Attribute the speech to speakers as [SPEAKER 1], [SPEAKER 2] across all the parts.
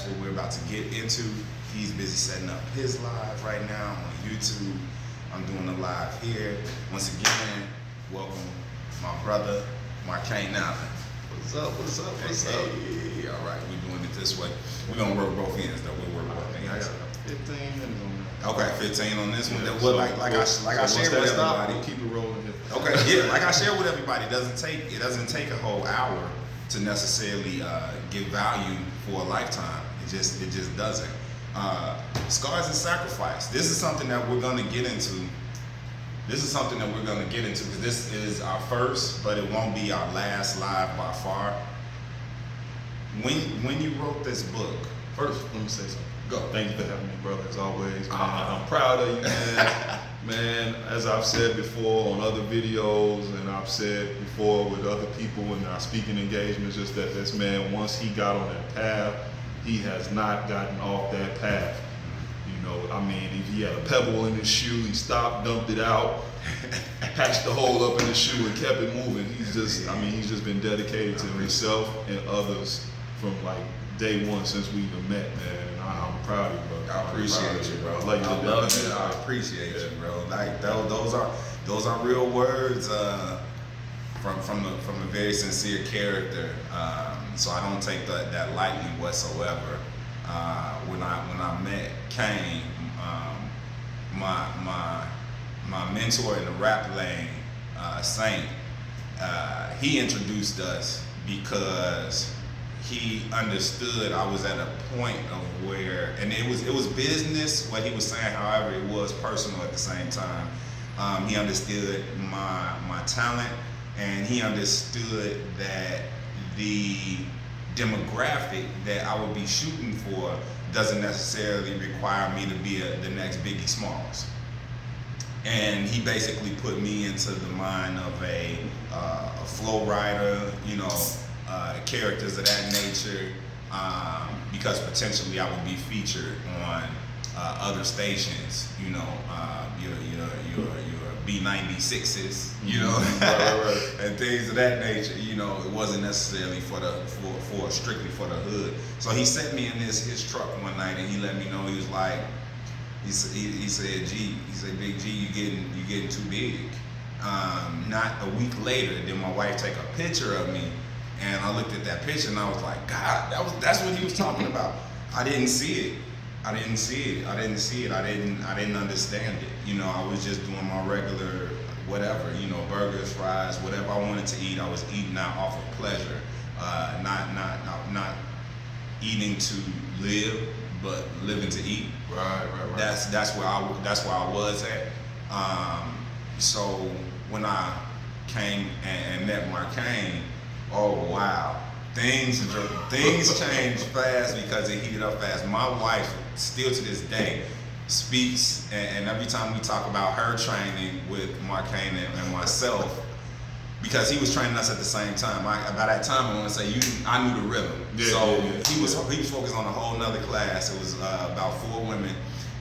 [SPEAKER 1] what we're about to get into. He's busy setting up his live right now on YouTube. I'm doing a live here. Once again, welcome my brother, Marcane Allen.
[SPEAKER 2] What's up?
[SPEAKER 1] Hey, all right, we're doing it this way. We're gonna work both ends though. We'll work both ends.
[SPEAKER 2] I got 15 minutes on that.
[SPEAKER 1] Okay, 15 on this one.
[SPEAKER 2] Yeah,
[SPEAKER 1] Well,
[SPEAKER 2] so
[SPEAKER 1] like I shared with everybody.
[SPEAKER 2] We'll keep it rolling here.
[SPEAKER 1] Okay, yeah, like I shared with everybody, it doesn't take a whole hour to necessarily give value for a lifetime. It just doesn't. Scars and sacrifice. This is something that we're gonna get into. Because this is our first, but it won't be our last live by far. When you wrote this book,
[SPEAKER 2] First, let me say something.
[SPEAKER 1] go.
[SPEAKER 2] Thank you for having me, brother, as always. Man. I'm proud of you, man. Man, as I've said before on other videos, and I've said before with other people in our speaking engagements, just that this man, once he got on that path, he has not gotten off that path. You know, I mean, if he had a pebble in his shoe, he stopped, dumped it out, patched the hole up in his shoe, and kept it moving. He's just been dedicated to himself and others from like day one since we even met, man. And I'm proud of you, bro.
[SPEAKER 1] I appreciate you, bro.
[SPEAKER 2] I love you.
[SPEAKER 1] I love you. I appreciate you, bro. Like those are real words from a very sincere character. So I don't take that lightly whatsoever. When I met Kane, my mentor in the rap lane, Saint, he introduced us because he understood I was at a point of where, and it was business what he was saying, however it was personal at the same time. He understood my talent, and he understood that the demographic that I would be shooting for doesn't necessarily require me to be the next Biggie Smalls. And he basically put me into the mind of a flow rider, you know, characters of that nature, because potentially I would be featured on other stations, you know, your B96s, you know,
[SPEAKER 2] right.
[SPEAKER 1] and things of that nature. You know, it wasn't necessarily for strictly for the hood. So he sent me in his truck one night, and he let me know. He was like, he said, Big G, you getting too big. Not a week later, did my wife take a picture of me, and I looked at that picture and I was like, God, that's what he was talking about. I didn't see it. I didn't understand it. You know, I was just doing my regular whatever, you know, burgers, fries, whatever I wanted to eat. I was eating out off of pleasure, not eating to live, but living to eat.
[SPEAKER 2] Right.
[SPEAKER 1] That's where I was at. So when I came and met Marcane, oh wow, things changed fast because it heated up fast. My wife, still to this day, speaks, and every time we talk about her training with Marcane and myself, because he was training us at the same time. By that time, I want to say I knew the rhythm. He was focused on a whole nother class. It was about 4 women,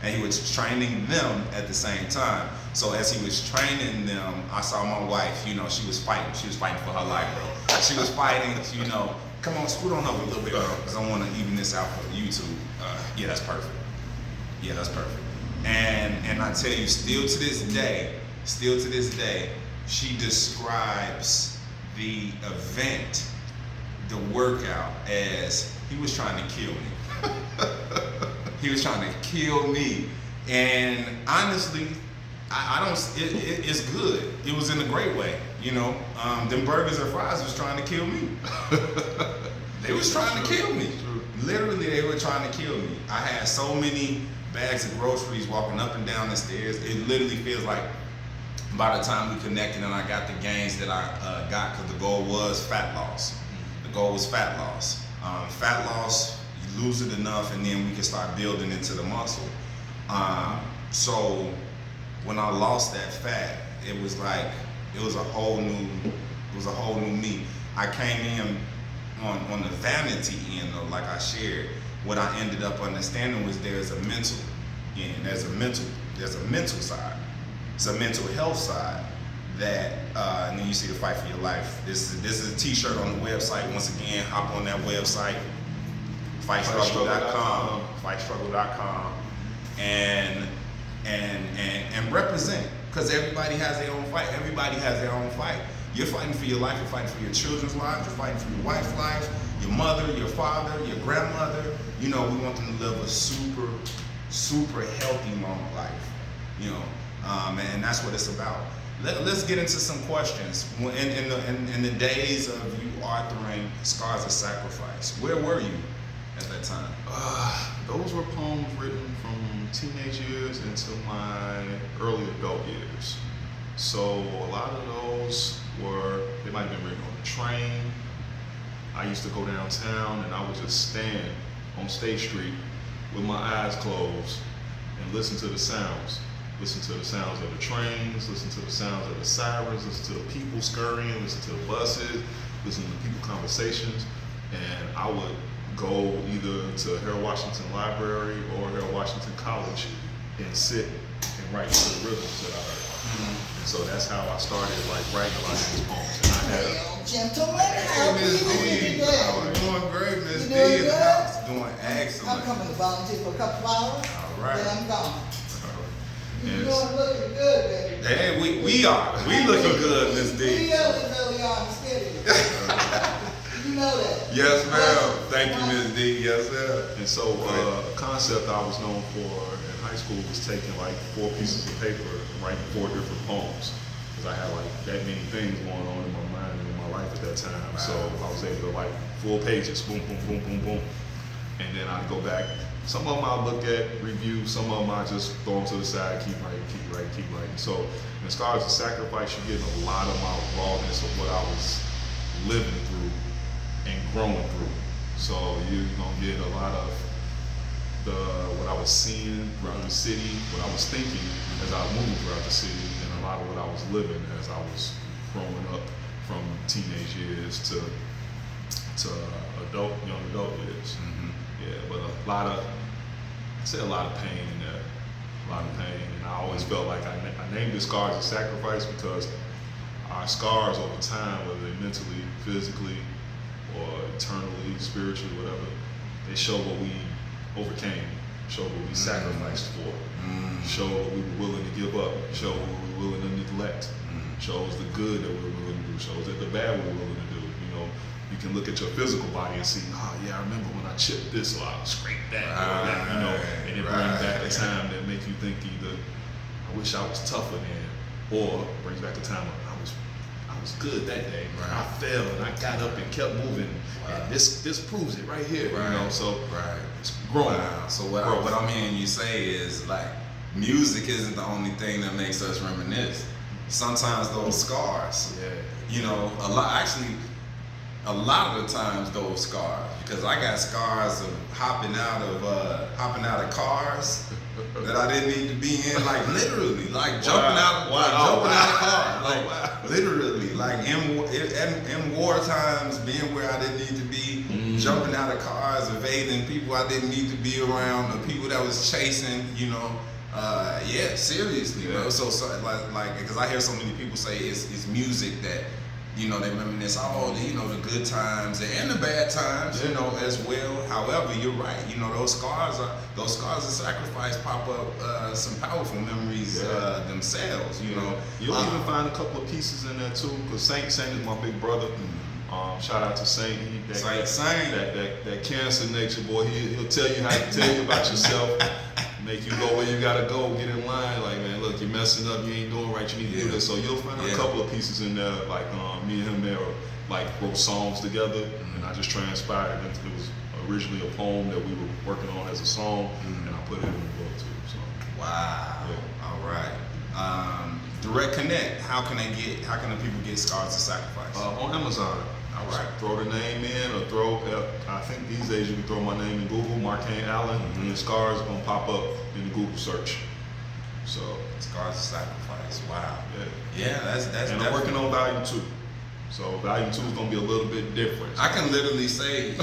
[SPEAKER 1] and he was training them at the same time. So as he was training them, I saw my wife. You know, she was fighting. She was fighting for her life, bro. She was fighting. You know, come on, scoot on over a little bit, bro, because I want to even this out for YouTube. Yeah, that's perfect. And I tell you, still to this day, she describes the event, the workout, as he was trying to kill me. He was trying to kill me. And honestly, I don't, it's good. It was in a great way, you know. Them burgers and fries was trying to kill me. They was trying to kill me. Literally, they were trying to kill me. I had so many bags of groceries walking up and down the stairs. It literally feels like by the time we connected and I got the gains that I got, because the goal was fat loss. The goal was fat loss. Fat loss, you lose it enough, and then we can start building into the muscle. So when I lost that fat, it was like it was a whole new me. I came in on the vanity end, though, like I shared. What I ended up understanding was there's a mental end, there's a mental side. It's a mental health side that, and then you see the Fight for Your Life. This is a t-shirt on the website. Once again, hop on that website, fightstruggle.com, and represent, because everybody has their own fight. Everybody has their own fight. You're fighting for your life. You're fighting for your children's lives. You're fighting for your wife's life, your mother, your father, your grandmother. You know, we want them to live a super, super healthy long life. You know, and that's what it's about. Let's get into some questions. In the days of you authoring Scars of Sacrifice, where were you at that time?
[SPEAKER 2] Those were poems written from teenage years into my early adult years. So a lot of those they might have been written on the train. I used to go downtown and I would just stand on State Street with my eyes closed and listen to the sounds. Listen to the sounds of the trains, listen to the sounds of the sirens, listen to the people scurrying, listen to the buses, listen to the people conversations. And I would go either to Harold Washington Library or Harold Washington College and sit and write to the rhythms that I heard. And so that's how I started writing a lot of these poems. And I had
[SPEAKER 3] Gentlemen, how are you
[SPEAKER 1] Miss D,
[SPEAKER 3] today?
[SPEAKER 1] I'm doing great, Miss D.
[SPEAKER 3] You doing good?
[SPEAKER 1] Doing
[SPEAKER 3] I'm
[SPEAKER 1] excellent.
[SPEAKER 3] coming to volunteer for a couple of hours.
[SPEAKER 1] All right.
[SPEAKER 3] Then I'm gone. You're
[SPEAKER 2] Yes.
[SPEAKER 3] looking good, baby.
[SPEAKER 1] Hey, we are. We looking good, Miss
[SPEAKER 3] We
[SPEAKER 1] D.
[SPEAKER 3] really are. I'm scared of you. You know that.
[SPEAKER 1] Yes, ma'am. Thank you, Miss D. Yes, sir.
[SPEAKER 2] And so a concept I was known for in high school was taking 4 pieces of paper and writing 4 different poems. Because I had that many things going on in my mind and in my life at that time. Wow. So I was able to full pages, boom, boom, boom, boom, boom. And then I'd go back. Some of them I'll look at, review. Some of them I just throw them to the side, keep writing. So in Scars of Sacrifice, you're getting a lot of my rawness of what I was living through and growing through. So you're gonna get a lot of what I was seeing throughout the city, what I was thinking as I moved throughout the city, and a lot of what I was living as I was growing up from teenage years to young adult years.
[SPEAKER 1] Mm-hmm.
[SPEAKER 2] Yeah, but a lot of pain in there, a lot of pain, and I always felt like I named it Scars of Sacrifice because our scars over time, whether they're mentally, physically, or eternally, spiritually, whatever, they show what we overcame, show what we sacrificed for, show what we were willing to give up, show what we were willing to neglect, shows the good that we were willing to do, shows that the bad we were willing to do. You know, you can look at your physical body and see, I remember when I chipped this or I scraped that, or that, you know, and it brings back a time that makes you think either, I wish I was tougher then, or brings back a time when I was good that day. Right. I fell and I got up and kept moving, and this proves it right here. You know, so it's growing.
[SPEAKER 1] Wow. So what I'm hearing you say is music isn't the only thing that makes us reminisce. Sometimes those scars, you know, a lot of the times those scars, because I got scars of hopping out of cars that I didn't need to be in, literally, jumping out of cars, literally, in war times, being where I didn't need to be, jumping out of cars, evading people I didn't need to be around, the people that was chasing, you know. Seriously, bro. So because I hear so many people say it's music that, you know, they reminisce the good times and the bad times, you know, as well. However, you're right. You know, those scars of sacrifice pop up some powerful memories themselves. You know,
[SPEAKER 2] you'll even find a couple of pieces in there too. Because Saint is my big brother. Shout out to Saint. That cancer nature boy. He'll tell you about yourself. Make you go where you gotta go, get in line. Man, look, you're messing up. You ain't doing right. You need to do this. So you'll find a couple of pieces in there, me and him wrote songs together, and I just transpired. It was originally a poem that we were working on as a song, and I put it in the book too. So.
[SPEAKER 1] Wow. Yeah. All right. Direct Connect. How can the people get Scars of Sacrifice?
[SPEAKER 2] On Amazon.
[SPEAKER 1] All right.
[SPEAKER 2] Throw the name in, or I think these days you can throw my name in Google, Marcane Allen, and the Scars gonna pop up in the Google search. So
[SPEAKER 1] Scars of Sacrifice. Wow.
[SPEAKER 2] Yeah,
[SPEAKER 1] that's.
[SPEAKER 2] And I'm working on Volume 2. So Volume 2 is gonna be a little bit different.
[SPEAKER 1] I can literally say,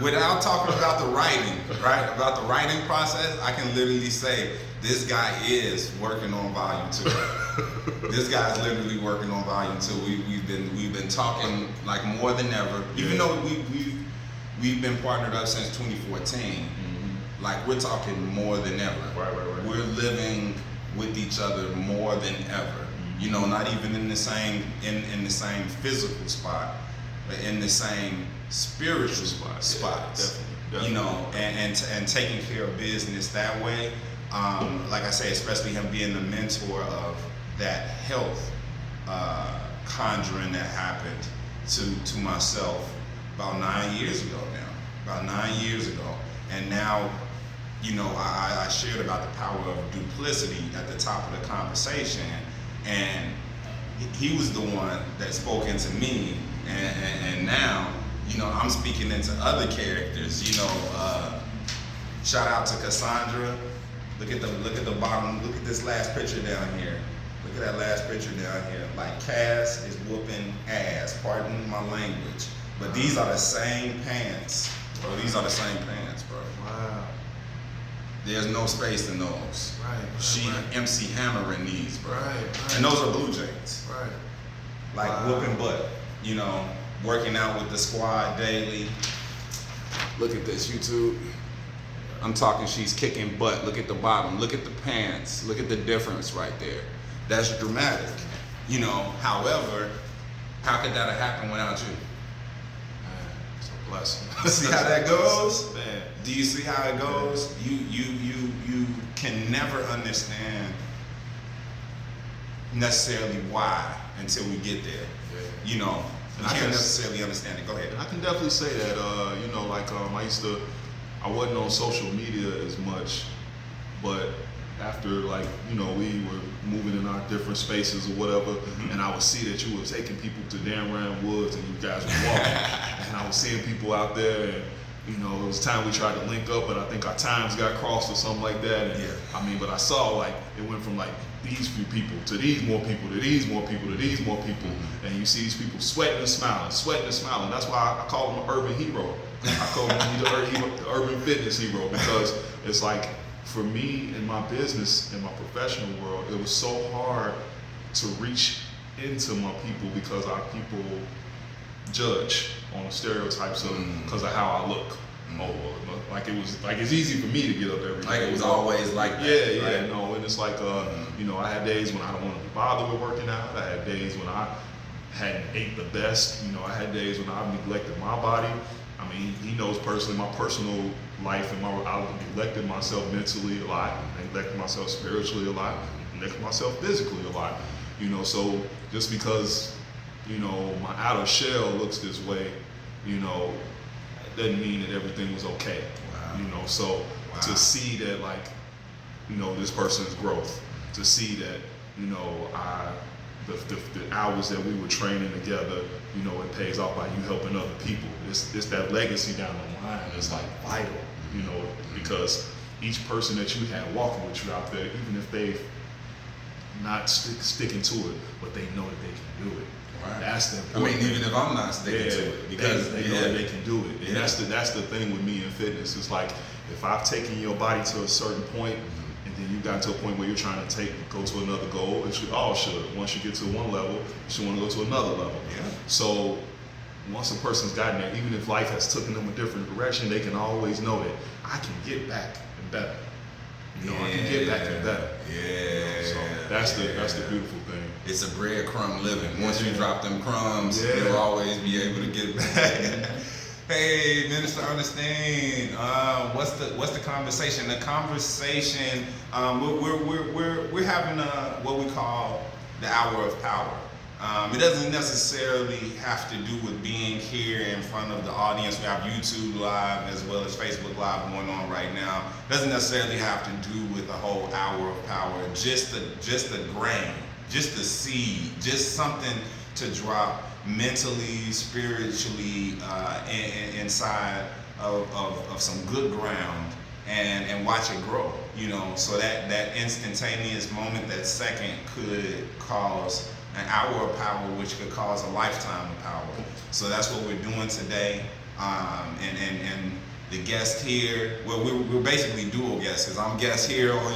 [SPEAKER 1] without talking about the writing, right? About the writing process, I can literally say this guy is working on Volume 2. This guy's literally working on Volume 2. We've been talking more than ever, even though we we've been partnered up since 2014. Like we're talking more than ever.
[SPEAKER 2] Right.
[SPEAKER 1] We're living with each other more than ever. You know, not even in the same in the same physical spot, but in the same spiritual spots.
[SPEAKER 2] Definitely.
[SPEAKER 1] You know, and taking care of business that way. Like I say, especially him being the mentor of that health conjuring that happened to myself about 9 years ago now. About 9 years ago. And now, you know, I shared about the power of duplicity at the top of the conversation. And he was the one that spoke into me. And now, you know, I'm speaking into other characters. You know, shout out to Cassandra. Look at the bottom. Look at this last picture down here. Look at that last picture down here. Like Cass is whooping ass. Pardon my language, but these are the same pants, bro. These are the same pants, bro.
[SPEAKER 2] Wow.
[SPEAKER 1] There's no space in those. She MC hammering these, bro.
[SPEAKER 2] Right.
[SPEAKER 1] And those are blue jeans.
[SPEAKER 2] Right.
[SPEAKER 1] Like whooping butt. You know, working out with the squad daily. Look at this, YouTube. I'm talking, she's kicking butt. Look at the bottom. Look at the pants. Look at the difference right there. That's dramatic. You know, however, how could that have happened without you?
[SPEAKER 2] Man, it's a blessing.
[SPEAKER 1] See how that goes?
[SPEAKER 2] Man.
[SPEAKER 1] Do you see how it goes? You can never understand necessarily why until we get there.
[SPEAKER 2] Yeah.
[SPEAKER 1] You know,
[SPEAKER 2] And
[SPEAKER 1] I
[SPEAKER 2] I
[SPEAKER 1] can't
[SPEAKER 2] can-
[SPEAKER 1] necessarily understand it. Go ahead.
[SPEAKER 2] I can definitely say that, you know, like I wasn't on social media as much, but after like, you know, we were moving in our different spaces or whatever, and I would see that you were taking people to Dan Ram Woods and you guys were walking, and I was seeing people out there, and you know, it was time we tried to link up, but I think our times got crossed or something like that. And,
[SPEAKER 1] Yeah.
[SPEAKER 2] I mean, but I saw like it went from like these few people to these more people to these more people to these more people, and you see these people sweating and smiling. That's why I call him an urban hero. I call him the urban fitness hero, because it's like for me in my business, in my professional world, it was so hard to reach into my people because our people judge on the stereotypes of because of how I look. Like it was like it's easy for me to get up every day.
[SPEAKER 1] Like it was always like that.
[SPEAKER 2] Yeah,
[SPEAKER 1] right?
[SPEAKER 2] no, and it's like you know, I had days when I don't want to be bothered with working out. I had days when I hadn't ate the best. You know, I had days when I neglected my body. I mean, he knows personally my personal life and I neglected myself mentally a lot, neglected myself spiritually a lot, neglected myself physically a lot. You know, so just because, you know, my outer shell looks this way, you know, it doesn't mean that everything was okay.
[SPEAKER 1] Wow.
[SPEAKER 2] You know, so to see that, like, you know, this person's growth, to see that, you know, the hours that we were training together, you know, it pays off by you helping other people. It's that legacy down the line. It's like vital, you know, because each person that you had walking with you out there, even if they've not sticking to it, but they know that they can do it.
[SPEAKER 1] Right.
[SPEAKER 2] That's the
[SPEAKER 1] I mean,
[SPEAKER 2] important
[SPEAKER 1] even if I'm not sticking to it, because
[SPEAKER 2] they know that they can do it. And
[SPEAKER 1] Yeah.
[SPEAKER 2] that's the thing with me in fitness. It's like if I've taken your body to a certain point, and then you got to a point where you're trying to go to another goal, it should all should. Once you get to one level, you should want to go to another level.
[SPEAKER 1] Yeah.
[SPEAKER 2] So once a person's gotten there, even if life has taken them a different direction, they can always know that I can get back and better. You know, I can get back and better.
[SPEAKER 1] Yeah.
[SPEAKER 2] So that's the beautiful thing.
[SPEAKER 1] It's a breadcrumb living. Once you drop them crumbs,
[SPEAKER 2] Yeah.
[SPEAKER 1] you'll always be able to get back. Hey, Minister Ernestine, what's the conversation? The conversation, we're having what we call the hour of power. It doesn't necessarily have to do with being here in front of the audience. We have YouTube Live as well as Facebook Live going on right now. It doesn't necessarily have to do with the whole hour of power. Just the grain, just the seed, just something to drop mentally, spiritually, inside of some good ground and watch it grow. You know, so that instantaneous moment, that second, could cause an hour of power, which could cause a lifetime of power. So that's what we're doing today. And the guest here, well, we're basically dual guests, because I'm guest here on